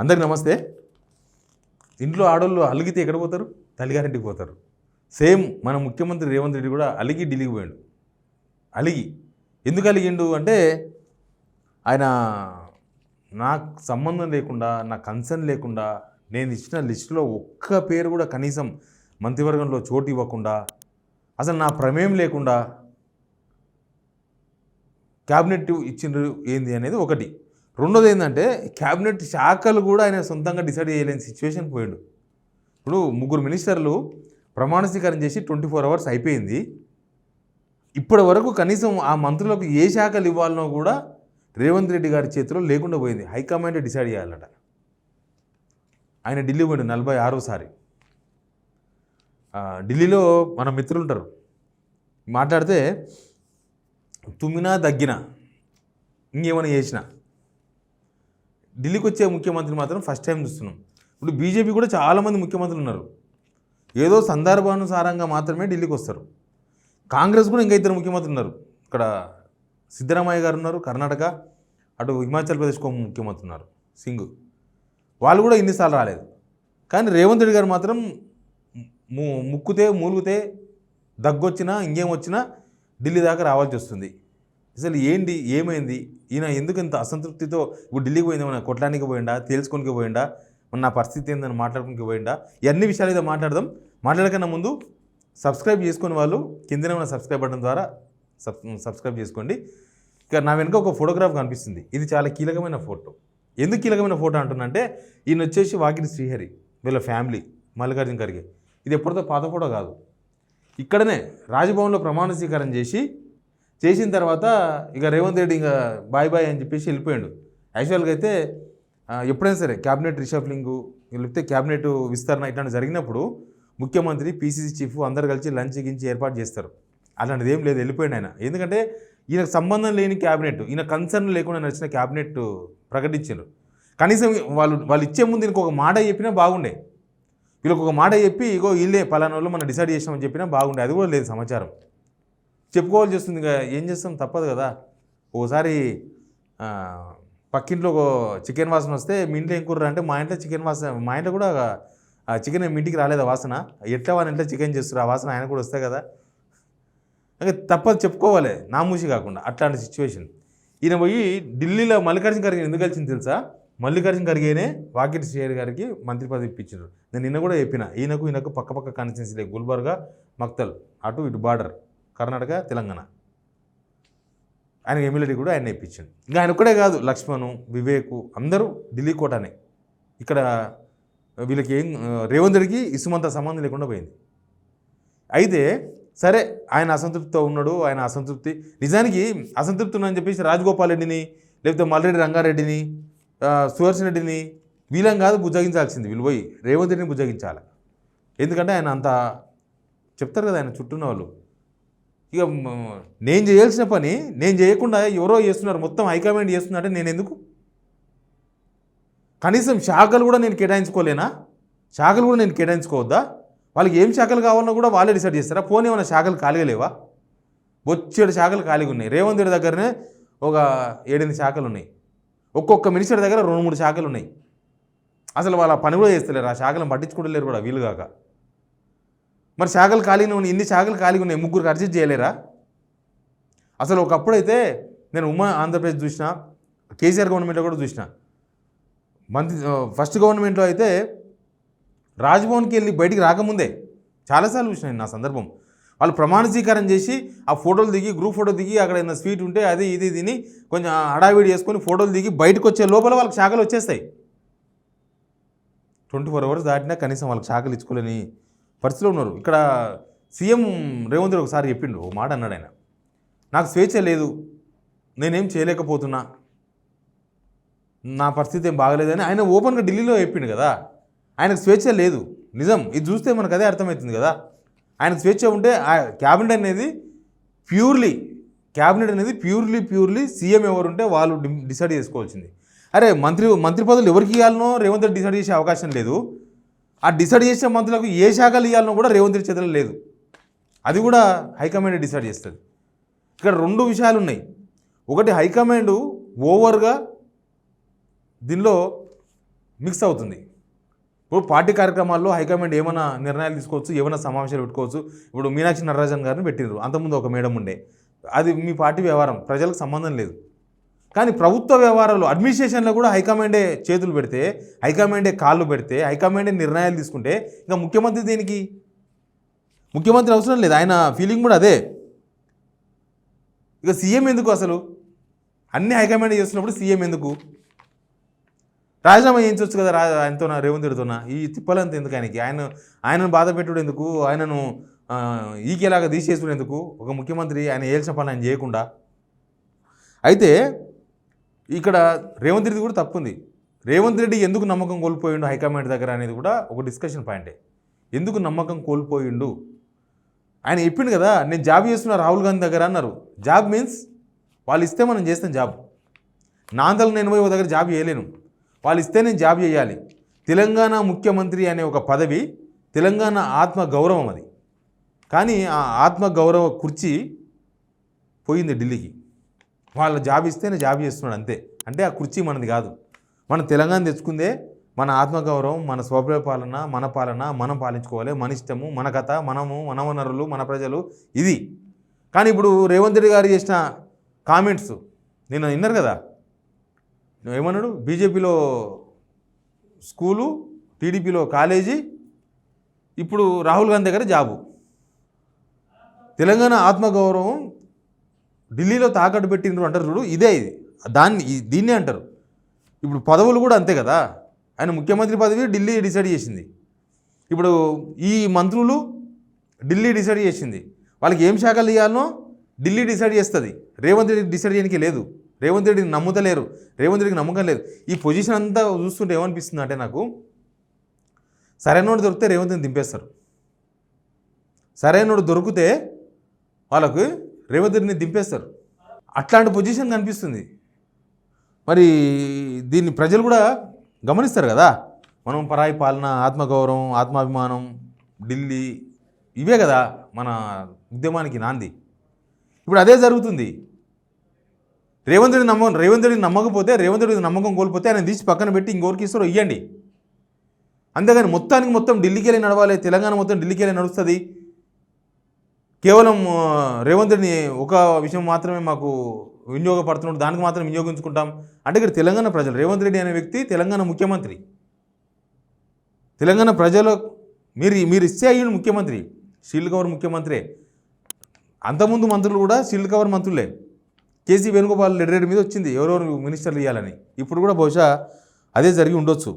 అందరికి నమస్తే. ఇంట్లో ఆడోళ్ళు అలిగితే ఎక్కడ పోతారు? తల్లిగారింటికి పోతారు. సేమ్ మన ముఖ్యమంత్రి రేవంత్ రెడ్డి కూడా అలిగి ఢిల్లీకి పోయాడు. అలిగి ఎందుకు అలిగిండు అంటే ఆయన నాకు సంబంధం లేకుండా, నా కన్సర్న్ లేకుండా, నేను ఇచ్చిన లిస్టులో ఒక్క పేరు కూడా కనీసం మంత్రివర్గంలో చోటు ఇవ్వకుండా, అసలు నా ప్రమేయం లేకుండా క్యాబినెట్ ఇచ్చిండ్రు ఏంది అనేది ఒకటి. రెండోది ఏంటంటే క్యాబినెట్ శాఖలు కూడా ఆయన సొంతంగా డిసైడ్ చేయలేని సిచ్యువేషన్ పోయాడు. ఇప్పుడు 3 మినిస్టర్లు ప్రమాణ స్వీకారం చేసి 24 అవర్స్ అయిపోయింది. ఇప్పటి వరకు కనీసం ఆ మంత్రులకు ఏ శాఖలు ఇవ్వాలనో కూడా రేవంత్ రెడ్డి గారి చేతిలో లేకుండా పోయింది. హైకమాండ్ డిసైడ్ చేయాలట. ఆయన ఢిల్లీ పోయాడు 46సారి. ఢిల్లీలో మన మిత్రులు ఉంటారు, మాట్లాడితే తుమ్మినా దగ్గినా ఇంకేమైనా చేసినా ఢిల్లీకి వచ్చే ముఖ్యమంత్రి మాత్రం ఫస్ట్ టైం చూస్తున్నాం. ఇప్పుడు బీజేపీ కూడా చాలామంది ముఖ్యమంత్రులు ఉన్నారు, ఏదో సందర్భానుసారంగా మాత్రమే ఢిల్లీకి వస్తారు. కాంగ్రెస్ కూడా ఇంకా 2 ముఖ్యమంత్రులు ఉన్నారు. ఇక్కడ సిద్ధరామయ్య గారు ఉన్నారు కర్ణాటక, అటు హిమాచల్ ప్రదేశ్కి ముఖ్యమంత్రి ఉన్నారు సింగ్. వాళ్ళు కూడా ఇన్నిసార్లు రాలేదు. కానీ రేవంత్ రెడ్డి గారు మాత్రం ముక్కుతే మూలుగుతే దగ్గొచ్చినా ఇంకేం వచ్చినా ఢిల్లీ దాకా రావాల్సి వస్తుంది. అసలు ఏంటి, ఏమైంది, ఈయన ఎందుకు ఇంత అసంతృప్తితో ఇప్పుడు ఢిల్లీకి పోయిందేమన్నా కొట్టడానికి పోయిండా, తేల్చుకోనికి పోయిండా, నా పరిస్థితి ఏందని మాట్లాడుకోనికి పోయిండా, ఇవన్నీ విషయాలు అయితే మాట్లాడదాం. మాట్లాడకన్నా ముందు సబ్స్క్రైబ్ చేసుకునే వాళ్ళు కిందనే ఉన్న సబ్స్క్రైబ్ బటన్ ద్వారా సబ్స్క్రైబ్ చేసుకోండి. ఇక నా వెనుక ఒక ఫోటోగ్రాఫ్ కనిపిస్తుంది, ఇది చాలా కీలకమైన ఫోటో. ఎందుకు కీలకమైన ఫోటో అంటున్నంటే ఈయన వచ్చేసి వాకిటి శ్రీహరి, వీళ్ళ ఫ్యామిలీ మల్లికార్జున ఖర్గే. ఇది ఎప్పటితో పాత ఫోటో కాదు. ఇక్కడనే రాజ్భవన్లో ప్రమాణ స్వీకారం చేసిన తర్వాత ఇక రేవంత్ రెడ్డి ఇంకా బాయ్ బాయ్ అని చెప్పేసి వెళ్ళిపోయాడు. యాక్చువల్గా అయితే ఎప్పుడైనా సరే క్యాబినెట్ రిషఫ్లింగు లేకపోతే క్యాబినెట్ విస్తరణ ఇట్లాంటి జరిగినప్పుడు ముఖ్యమంత్రి, పీసీసీ చీఫ్ అందరు కలిసి లంచ్ గించి ఏర్పాటు చేస్తారు. అలాంటిది ఏం లేదు, వెళ్ళిపోయాడు ఆయన. ఎందుకంటే ఈయనకు సంబంధం లేని క్యాబినెట్, ఈయన కన్సర్న్ లేకుండా నడిచిన క్యాబినెట్ ప్రకటించారు. కనీసం వాళ్ళు ఇచ్చే ముందు ఈయనకు ఒక మాట చెప్పినా బాగుండే. వీళ్ళకి ఒక మాట చెప్పి ఇగో వీళ్ళే పలానా వాళ్ళు మనం డిసైడ్ చేసామని చెప్పినా బాగుండే. అది కూడా లేదు సమాచారం. చెప్పుకోవాల్సి వస్తుంది. ఇక ఏం చేస్తాం, తప్పదు కదా. ఓసారి పక్కింట్లో చికెన్ వాసన వస్తే మీ ఇంట్లో ఏం కూర అంటే మా ఇంట్లో చికెన్ వాసన, మా ఇంట్లో కూడా చికెన్ మీ ఇంటికి రాలేదు ఆ వాసన, ఎట్లా వాళ్ళ ఇంట్లో చికెన్ చేస్తారు, ఆ వాసన ఆయన కూడా వస్తాయి కదా. ఇంకా తప్పదు, చెప్పుకోవాలి, నామూసి కాకుండా. అట్లాంటి సిచ్యువేషన్. ఈయన పోయి ఢిల్లీలో మల్లికార్జున ఖర్గే ఎందుకు కలిసింది తెలుసా? మల్లికార్జున ఖర్గేనే వాకిటి శ్రీహరి గారికి మంత్రి పదవి ఇప్పించారు. నేను నిన్న కూడా చెప్పిన, ఈయనకు పక్క కాన్స్టిట్యున్సీలే, గుల్బర్గా, మక్తల్, అటు ఇటు బార్డర్ కర్ణాటక తెలంగాణ. ఆయనకు ఎమ్మెల్యేటీ కూడా ఆయన ఇప్పించాడు. ఇంకా ఆయన ఒక్కడే కాదు, లక్ష్మణు, వివేకు అందరూ ఢిల్లీ కోటానే. ఇక్కడ వీళ్ళకి రేవంత్ రెడ్డికి ఇసుమంత సంబంధం లేకుండా పోయింది. అయితే సరే, ఆయన అసంతృప్తితో ఉన్నాడు. ఆయన అసంతృప్తి నిజానికి అసంతృప్తి ఉన్నాయని చెప్పేసి రాజగోపాల్ రెడ్డిని లేకపోతే మల్రెడ్డి రంగారెడ్డిని, సుదర్శన్ రెడ్డిని వీళ్ళం కాదు బుజ్జగించాల్సింది. వీళ్ళు పోయి రేవంత్ రెడ్డిని బుజ్జగించాలి. ఎందుకంటే ఆయన అంత చెప్తారు కదా ఆయన చుట్టూన్న వాళ్ళు. ఇక నేను చేయాల్సిన పని నేను చేయకుండా ఎవరో చేస్తున్నారు, మొత్తం హైకమాండ్ చేస్తున్నారంటే నేను ఎందుకు? కనీసం శాఖలు కూడా నేను కేటాయించుకోలేనా? శాఖలు కూడా నేను కేటాయించుకోవద్దా? వాళ్ళకి ఏం శాఖలు కావాలన్నా కూడా వాళ్ళే డిసైడ్ చేస్తారా? పోనీ ఏమైనా శాఖలు ఖాళీగా లేవా? బొచ్చేడు శాఖలు ఖాళీగా ఉన్నాయి. రేవంత్ రెడ్డి దగ్గరనే ఒక 7-8 శాఖలు ఉన్నాయి. ఒక్కొక్క మినిస్టర్ దగ్గర 2-3 శాఖలు ఉన్నాయి. అసలు వాళ్ళ పని కూడా చేస్తలేరు, ఆ శాఖలను పట్టించుకోవలేరు కూడా వీలుగాక. మరి శాఖలు ఖాళీగా ఉన్నాయి, ఇన్ని శాఖలు ఖాళీగా ఉన్నాయి, 3 అడ్జస్ట్ చేయలేరా? అసలు ఒకప్పుడైతే నేను ఆంధ్రప్రదేశ్ చూసిన, కేసీఆర్ గవర్నమెంట్లో కూడా చూసిన. ఫస్ట్ గవర్నమెంట్లో అయితే రాజ్భవన్కి వెళ్ళి బయటికి రాకముందే చాలాసార్లు చూసిన నా సందర్భం. వాళ్ళు ప్రమాణ స్వీకారం చేసి ఆ ఫోటోలు దిగి, గ్రూప్ ఫోటో దిగి, అక్కడ ఏదైనా స్వీట్ ఉంటే అది ఇది తిని కొంచెం హడావిడి చేసుకొని ఫోటోలు దిగి బయటకు వచ్చే లోపల వాళ్ళకి శాఖలు వచ్చేస్తాయి. 24 అవర్స్ దాటినా కనీసం వాళ్ళకి శాఖలు ఇచ్చుకోలేని పరిస్థితిలో ఉన్నారు. ఇక్కడ సీఎం రేవంత్ రెడ్డి ఒకసారి చెప్పిండు, ఓ మాట అన్నాడు ఆయన, నాకు స్వేచ్ఛ లేదు, నేనేం చేయలేకపోతున్నా, నా పరిస్థితి ఏం బాగలేదని ఆయన ఓపెన్గా ఢిల్లీలో చెప్పిండు కదా. ఆయనకు స్వేచ్ఛ లేదు, నిజం. ఇది చూస్తే మనకు అదే అర్థమవుతుంది కదా. ఆయనకు స్వేచ్ఛ ఉంటే క్యాబినెట్ అనేది ప్యూర్లీ సీఎం ఎవరుంటే వాళ్ళు డిసైడ్ చేసుకోవాల్సింది. అరే మంత్రి పదవులు ఎవరికి ఇవ్వాలనో రేవంత్ రెడ్డి డిసైడ్ చేసే అవకాశం లేదు. ఆ డిసైడ్ చేసే మంత్రులకు ఏ శాఖలు ఇవ్వాలనో కూడా రేవంత్ రెడ్డి చేతుల్లో లేదు. అది కూడా హైకమాండ్ డిసైడ్ చేస్తుంది. ఇక్కడ 2 విషయాలు ఉన్నాయి. ఒకటి, హైకమాండ్ ఓవర్గా దీనిలో మిక్స్ అవుతుంది. ఇప్పుడు పార్టీ కార్యక్రమాల్లో హైకమాండ్ ఏమైనా నిర్ణయాలు తీసుకోవచ్చు, ఏమైనా సమావేశాలు పెట్టుకోవచ్చు. ఇప్పుడు మీనాక్షి నటరాజన్ గారిని పెట్టినారు, అంతకుముందు ఒక మేడం ఉండే, అది మీ పార్టీ వ్యవహారం, ప్రజలకు సంబంధం లేదు. కానీ ప్రభుత్వ వ్యవహారాలు అడ్మినిస్ట్రేషన్లో కూడా హైకమాండే చేతులు పెడితే, హైకమాండే కాళ్ళు పెడితే, హైకమాండే నిర్ణయాలు తీసుకుంటే ఇంకా ముఖ్యమంత్రి దేనికి? ముఖ్యమంత్రి అవసరం లేదు, ఆయన ఫీలింగ్ కూడా అదే. ఇక సీఎం ఎందుకు అసలు? అన్ని హైకమాండ్ చేస్తున్నప్పుడు సీఎం ఎందుకు? రాజీనామా చేయించవచ్చు కదా ఆయనతో, రేవంత్ రెడ్డితోనా? ఈ తిప్పలంత ఎందుకు ఆయనకి? ఆయనను బాధ పెట్టుడు ఎందుకు? ఆయనను ఈకేలాగా తీసేసుడు ఎందుకు? ఒక ముఖ్యమంత్రి ఆయన ఏల్చిన పని ఆయన చేయకుండా. అయితే ఇక్కడ రేవంత్ రెడ్డి కూడా తప్పుంది. రేవంత్ రెడ్డి ఎందుకు నమ్మకం కోల్పోయిండు హైకమాండ్ దగ్గర అనేది కూడా ఒక డిస్కషన్ పాయింటే. ఎందుకు నమ్మకం కోల్పోయిండు? ఆయన చెప్పిండు కదా, నేను జాబ్ చేస్తున్నా రాహుల్ గాంధీ దగ్గర అన్నారు. జాబ్ మీన్స్ వాళ్ళు ఇస్తే మనం చేస్తాం జాబ్. నాంతలు నేను పోయి ఒక దగ్గర జాబ్ చేయలేను, వాళ్ళు ఇస్తే నేను జాబ్ చేయాలి. తెలంగాణ ముఖ్యమంత్రి అనే ఒక పదవి తెలంగాణ ఆత్మ గౌరవం అది. కానీ ఆ ఆత్మ గౌరవ కుర్చీ పోయింది ఢిల్లీకి. వాళ్ళ జాబ్ ఇస్తేనే జాబ్ చేస్తున్నాడు అంతే. అంటే ఆ కుర్చీ మనది కాదు. మన తెలంగాణ తెచ్చుకుందే మన ఆత్మగౌరవం, మన స్వపరిపాలన, మన పాలన మనం పాలించుకోవాలి, మన ఇష్టము, మన కథ, మనము, మన వనరులు, మన ప్రజలు, ఇది. కానీ ఇప్పుడు రేవంత్ రెడ్డి గారు చేసిన కామెంట్స్ నిన్న విన్నారు కదా, ఏమన్నాడు? బీజేపీలో స్కూలు, టీడీపీలో కాలేజీ, ఇప్పుడు రాహుల్ గాంధీ దగ్గర జాబు. తెలంగాణ ఆత్మగౌరవం ఢిల్లీలో తాకట్టు పెట్టిండ్రు అంటారు చూడు, ఇదే ఇది. దీన్నే అంటారు. ఇప్పుడు పదవులు కూడా అంతే కదా. ఆయన ముఖ్యమంత్రి పదవి ఢిల్లీ డిసైడ్ చేసింది. ఇప్పుడు ఈ మంత్రులు ఢిల్లీ డిసైడ్ చేసింది. వాళ్ళకి ఏం శాఖలు ఇవ్వాలనో ఢిల్లీ డిసైడ్ చేస్తుంది. రేవంత్ రెడ్డి డిసైడ్ చేయడానికి లేదు. రేవంత్ రెడ్డిని నమ్ముతలేరు, రేవంత్ రెడ్డికి నమ్మకం లేదు. ఈ పొజిషన్ అంతా చూస్తుంటే ఏమనిపిస్తుంది అంటే నాకు, సరైనోడు దొరికితే రేవంత్ రెడ్డిని దింపేస్తారు. సరైనోడు దొరికితే వాళ్ళకు రేవంత్ రెడ్డిని దింపేస్తారు. అట్లాంటి పొజిషన్ కనిపిస్తుంది. మరి దీన్ని ప్రజలు కూడా గమనిస్తారు కదా. మనం పరాయి పాలన, ఆత్మగౌరవం, ఆత్మాభిమానం, ఢిల్లీ, ఇవే కదా మన ఉద్యమానికి నాంది. ఇప్పుడు అదే జరుగుతుంది. రేవంత్ రెడ్డిని నమ్మకపోతే, రేవంత్ రెడ్డి నమ్మకం కోల్పోతే ఆయన తీసి పక్కన పెట్టి ఇంకోరికి ఇస్తారో ఇవ్వండి. అంతేగాని మొత్తం ఢిల్లీకి వెళ్ళి నడవాలి, తెలంగాణ మొత్తం ఢిల్లీకి వెళ్ళి నడుస్తుంది, కేవలం రేవంత్ రెడ్డిని ఒక విషయం మాత్రమే మాకు వినియోగపడుతున్నాడు, దానికి మాత్రం వినియోగించుకుంటాం అంటే ఇక్కడ తెలంగాణ ప్రజలు, రేవంత్ రెడ్డి అనే వ్యక్తి తెలంగాణ ముఖ్యమంత్రి, తెలంగాణ ప్రజలు మీరు ఇస్తే అయ్యిండు ముఖ్యమంత్రి, షీల్డ్ కవర్ ముఖ్యమంత్రే. అంతకుముందు మంత్రులు కూడా షీల్డ్ కవర్ మంత్రులే. కేసీ వేణుగోపాల్ రెడ్డి మీద వచ్చింది ఎవరెవరు మినిస్టర్లు ఇవ్వాలని. ఇప్పుడు కూడా బహుశా అదే జరిగి ఉండొచ్చు.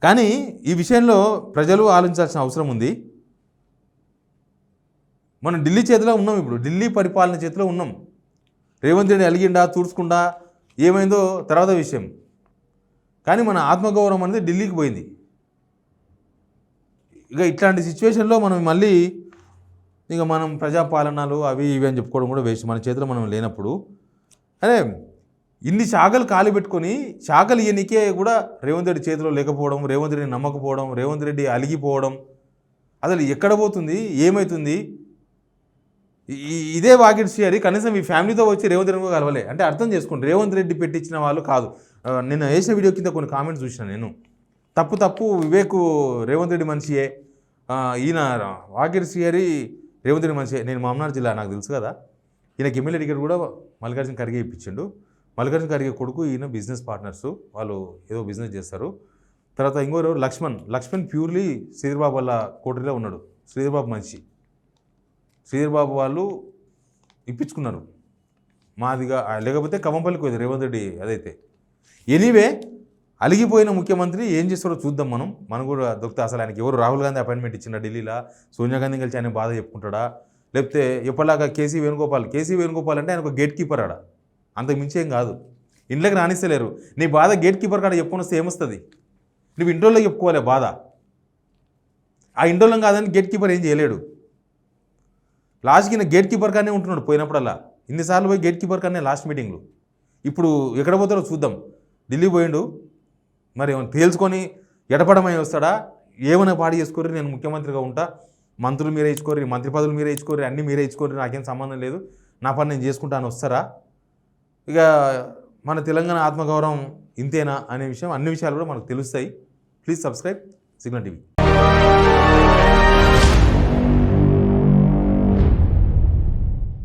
కానీ ఈ విషయంలో ప్రజలు ఆలోచించాల్సిన అవసరం ఉంది. మనం ఢిల్లీ చేతిలో ఉన్నాం, ఇప్పుడు ఢిల్లీ పరిపాలన చేతిలో ఉన్నాం. రేవంత్ రెడ్డి అలిగిండా, తూర్చుకుండా, ఏమైందో తర్వాత విషయం. కానీ మన ఆత్మగౌరవం అనేది ఢిల్లీకి పోయింది. ఇక ఇట్లాంటి సిచ్యువేషన్లో మనం మళ్ళీ మనం ప్రజాపాలనలు అవి ఇవి అని చెప్పుకోవడం కూడా వేస్ట్. మన చేతిలో మనం లేనప్పుడు అదే ఇన్ని శాఖలు ఖాళీ పెట్టుకొని శాఖలు ఇయనికే కూడా రేవంత్ రెడ్డి చేతిలో లేకపోవడం, రేవంత్ రెడ్డిని నమ్మకపోవడం, రేవంత్ రెడ్డి అలిగిపోవడం, అసలు ఎక్కడ పోతుంది, ఏమవుతుంది? ఇదే వాకిట్ శ్రీహరి కనీసం ఈ ఫ్యామిలీతో వచ్చి రేవంత్ రెడ్డి కలవలే అంటే అర్థం చేసుకోండి. రేవంత్ రెడ్డి పెట్టించిన వాళ్ళు కాదు. నేను వేసిన వీడియో కింద కొన్ని కామెంట్స్ చూసినా నేను, తప్పు వివేక్ రేవంత్ రెడ్డి మనిషియే, ఈయన వాకిట్ శ్రీహరి రేవంత్ రెడ్డి మనిషి. నేను మామనాడు జిల్లా, నాకు తెలుసు కదా. ఈయనకి ఎమ్మెల్యే టికెట్ కూడా మల్లికార్జున ఖర్గే ఇప్పించిండు. మల్లికార్జున ఖర్గే కొడుకు ఈయన బిజినెస్ పార్ట్నర్స్, వాళ్ళు ఏదో బిజినెస్ చేస్తారు. తర్వాత ఇంకోరు లక్ష్మణ్ ప్యూర్లీ శ్రీధర్ బాబు వాళ్ళ కోటరీలో ఉన్నాడు. శ్రీధర్ బాబు మనిషి, శ్రీధర్ బాబు వాళ్ళు ఇప్పించుకున్నారు మాదిగా. లేకపోతే కమంపల్లికి పోయింది రేవంత్ రెడ్డి. అదైతే ఎనీవే అలిగిపోయిన ముఖ్యమంత్రి ఏం చేస్తారో చూద్దాం. మనం కూడా దొరికితే అసలు ఆయనకి ఎవరు రాహుల్ గాంధీ అపాయింట్మెంట్ ఇచ్చిన ఢిల్లీలో, సోనియా గాంధీ కలిసి ఆయన బాధ చెప్పుకుంటాడా, లేకపోతే ఎప్పటిలాగా కేసీ వేణుగోపాల్ అంటే ఆయన ఒక గేట్ కీపర్ ఆడ, అంతకు మించి ఏం కాదు. ఇంట్లోకి రాణిస్తలేరు. నీ బాధ గేట్ కీపర్ కాడ చెప్పుకుని వస్తే ఏమొస్తుంది? నువ్వు ఇంటోల్లో చెప్పుకోవాలి బాధ. ఆ ఇంటోళ్ళం కాదని గేట్ కీపర్ ఏం చేయలేడు. లాస్ట్కి ఈయన గేట్ కీపర్ కానీ ఉంటున్నాడు పోయినప్పుడల్లా. ఇన్నిసార్లు పోయి గేట్ కీపర్ కానీ లాస్ట్ మీటింగ్లు. ఇప్పుడు ఎక్కడ పోతారో చూద్దాం. ఢిల్లీ పోయిండు, మరి తేల్చుకొని ఎడపడమై వస్తాడా? ఏమైనా పాడి చేసుకోర్రి, నేను ముఖ్యమంత్రిగా ఉంటా, మంత్రులు మీరే ఇచ్చుకోర్రి, మంత్రి పదవులు మీరే ఇచ్చుకోర్రి, అన్నీ మీరే ఇచ్చుకోర్రి, నాకేం సంబంధం లేదు, నా పని నేను చేసుకుంటాను వస్తారా? ఇక మన తెలంగాణ ఆత్మగౌరవం ఇంతేనా అనే విషయం, అన్ని విషయాలు కూడా మనకు తెలుస్తాయి. Please subscribe signal TV.